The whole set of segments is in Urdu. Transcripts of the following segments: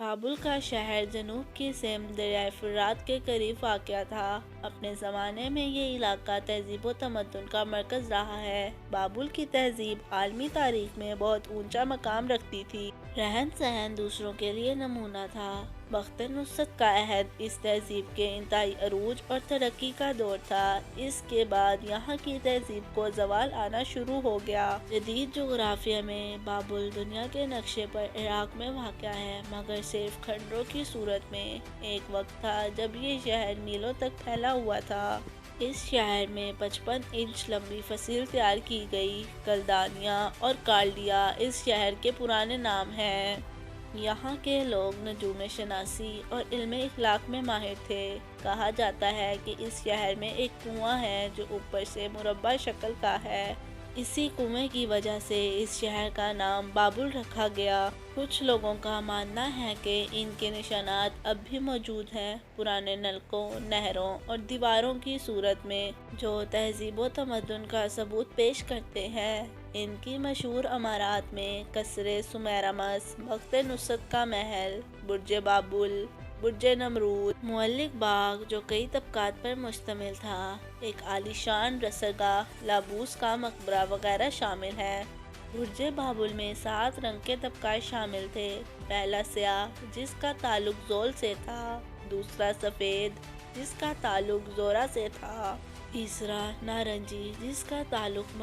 بابل کا شہر جنوب کی سمت دریائے فرات کے قریب واقع تھا۔ اپنے زمانے میں یہ علاقہ تہذیب و تمدن کا مرکز رہا ہے۔ بابل کی تہذیب عالمی تاریخ میں بہت اونچا مقام رکھتی تھی۔ رہن سہن دوسروں کے لیے نمونہ تھا۔ وقت نصرت کا عہد اس تہذیب کے انتہائی عروج اور ترقی کا دور تھا۔ اس کے بعد یہاں کی تہذیب کو زوال آنا شروع ہو گیا۔ جدید جغرافیہ میں بابل دنیا کے نقشے پر عراق میں واقع ہے، مگر صرف کھنڈروں کی صورت میں۔ ایک وقت تھا جب یہ شہر میلوں تک پھیلا ہوا تھا۔ اس شہر میں 55 انچ لمبی فصیل تیار کی گئی۔ کلدانیہ اور کالڈیا اس شہر کے پرانے نام ہیں۔ یہاں کے لوگ نجوم شناسی اور علم اخلاق میں ماہر تھے۔ کہا جاتا ہے کہ اس شہر میں ایک کنواں ہے جو اوپر سے مربع شکل کا ہے۔ اسی کنویں کی وجہ سے اس شہر کا نام بابل رکھا گیا۔ کچھ لوگوں کا ماننا ہے کہ ان کے نشانات اب بھی موجود ہیں، پرانے نلکوں، نہروں اور دیواروں کی صورت میں، جو تہذیب و تمدن کا ثبوت پیش کرتے ہیں۔ ان کی مشہور عمارات میں قصر سمیرامس، وقت نصرت کا محل، برج بابل، برج نمرود، معلق باغ جو کئی طبقات پر مشتمل تھا، ایک عالیشان رسرگاہ، لابوس کا مقبرہ وغیرہ شامل ہیں۔ برج بابل میں 7 رنگ کے طبقات شامل تھے۔ پہلا سیاہ، جس کا تعلق زول سے تھا، دوسرا سفید، جس کا تعلق زورا سے تھا، تیسرا نارنجی، جس کا تعلق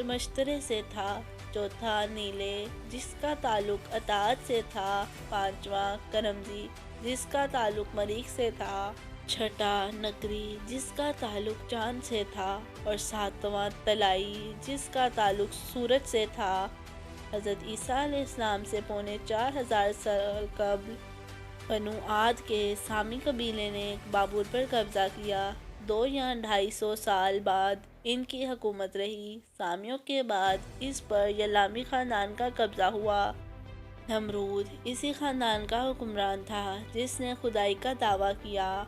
مشترے سے تھا، چوتھا نیلے، جس کا تعلق اطاعت سے تھا، پانچواں کرمزی، جس کا تعلق مریخ سے تھا، چھٹا نکری، جس کا تعلق چاند سے تھا، اور ساتواں طلائی، جس کا تعلق سورج سے تھا۔ حضرت عیسیٰ علیہ السلام سے پونے 4000 سال قبل بنو عاد کے سامی قبیلے نے بابل پر قبضہ کیا۔ 2 یا 250 سال بعد ان کی حکومت رہی۔ سامیوں کے بعد اس پر یلامی خاندان کا قبضہ ہوا۔ نمرود اسی خاندان کا حکمران تھا جس نے خدائی کا دعویٰ کیا۔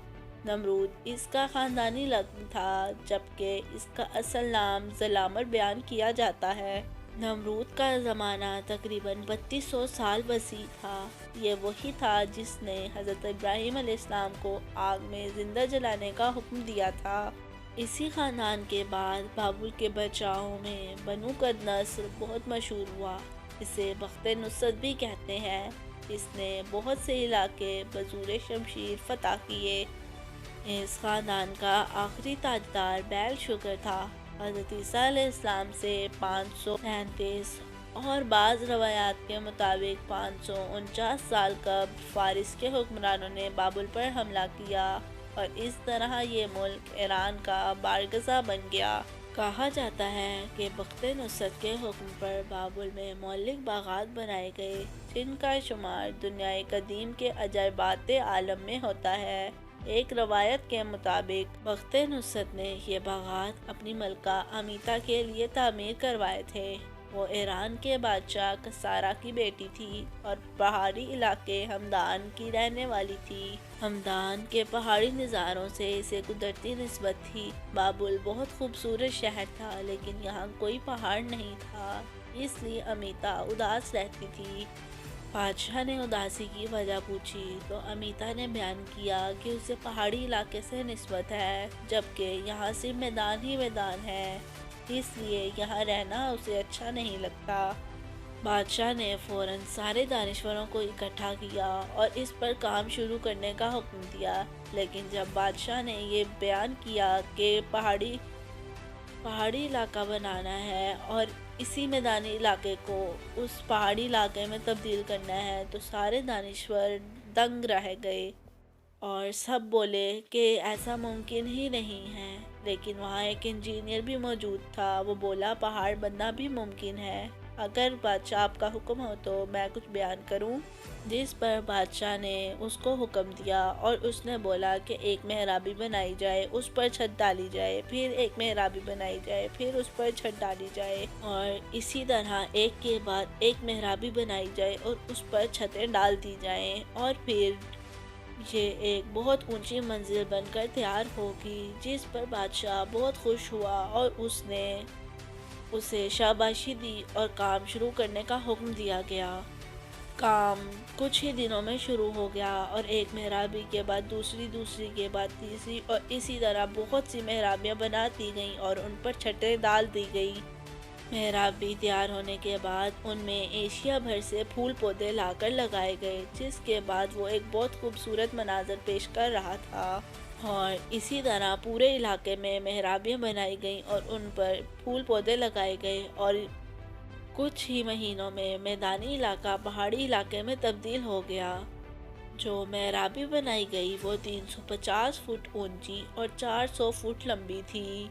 نمرود اس کا خاندانی لقب تھا، جبکہ اس کا اصل نام ذلامر بیان کیا جاتا ہے۔ نمرود کا زمانہ تقریباً 3200 سال وسیع تھا۔ یہ وہی تھا جس نے حضرت ابراہیم علیہ السلام کو آگ میں زندہ جلانے کا حکم دیا تھا۔ اسی خاندان کے بعد بابل کے بادشاہوں میں بنو قدنصر بہت مشہور ہوا۔ اسے بخت نصرت بھی کہتے ہیں۔ اس نے بہت سے علاقے بزور شمشیر فتح کیے۔ اس خاندان کا آخری تاجدار بیل شکر تھا۔ حضرت عیسیٰ علیہ السلام سے 537 اور بعض روایات کے مطابق 549 سال قبل فارس کے حکمرانوں نے بابل پر حملہ کیا اور اس طرح یہ ملک ایران کا بارگزا بن گیا۔ کہا جاتا ہے کہ بخت نصرت کے حکم پر بابل میں معلق باغات بنائے گئے، جن کا شمار دنیائے قدیم کے عجائبات عالم میں ہوتا ہے۔ ایک روایت کے مطابق بخت نصرت نے یہ باغات اپنی ملکہ امیتا کے لیے تعمیر کروائے تھے۔ وہ ایران کے بادشاہ کسارا کی بیٹی تھی اور پہاڑی علاقے ہمدان کی رہنے والی تھی۔ ہمدان کے پہاڑی نظاروں سے اسے قدرتی نسبت تھی۔ بابل بہت خوبصورت شہر تھا، لیکن یہاں کوئی پہاڑ نہیں تھا، اس لیے امیتا اداس رہتی تھی۔ بادشاہ نے اداسی کی وجہ پوچھی تو امیتا نے بیان کیا کہ اسے پہاڑی علاقے سے نسبت ہے، جبکہ یہاں صرف میدان ہی میدان ہے، اس لیے یہاں رہنا اسے اچھا نہیں لگتا۔ بادشاہ نے فوراً سارے دانشوروں کو اکٹھا کیا اور اس پر کام شروع کرنے کا حکم دیا، لیکن جب بادشاہ نے یہ بیان کیا کہ پہاڑی علاقہ بنانا ہے اور اسی میدانی علاقے کو اس پہاڑی علاقے میں تبدیل کرنا ہے، تو سارے دانشور دنگ رہ گئے اور سب بولے کہ ایسا ممکن ہی نہیں ہے۔ لیکن وہاں ایک انجینئر بھی موجود تھا۔ وہ بولا پہاڑ بننا بھی ممکن ہے، اگر بادشاہ آپ کا حکم ہو تو میں کچھ بیان کروں۔ جس پر بادشاہ نے اس کو حکم دیا اور اس نے بولا کہ ایک محرابی بنائی جائے، اس پر چھت ڈالی جائے، پھر ایک محرابی بنائی جائے، پھر اس پر چھت ڈالی جائے، اور اسی طرح ایک کے بعد ایک محرابی بنائی جائے اور اس پر چھتیں ڈال دی جائیں، اور پھر یہ ایک بہت اونچی منزل بن کر تیار ہوگی۔ جس پر بادشاہ بہت خوش ہوا اور اس نے اسے شاباشی دی اور کام شروع کرنے کا حکم دیا گیا۔ کام کچھ ہی دنوں میں شروع ہو گیا اور ایک محرابی کے بعد دوسری کے بعد تیسری اور اسی طرح بہت سی محرابیاں بنا دی گئیں اور ان پر چھتیں ڈال دی گئی۔ محرابی تیار ہونے کے بعد ان میں ایشیا بھر سے پھول پودے لا کر لگائے گئے، جس کے بعد وہ ایک بہت خوبصورت مناظر پیش کر رہا تھا۔ اور اسی طرح پورے علاقے میں محرابیاں بنائی گئیں اور ان پر پھول پودے لگائے گئے اور کچھ ہی مہینوں میں میدانی علاقہ پہاڑی علاقے میں تبدیل ہو گیا۔ جو محرابی بنائی گئی وہ 350 فٹ اونچی اور 400 فٹ لمبی تھی۔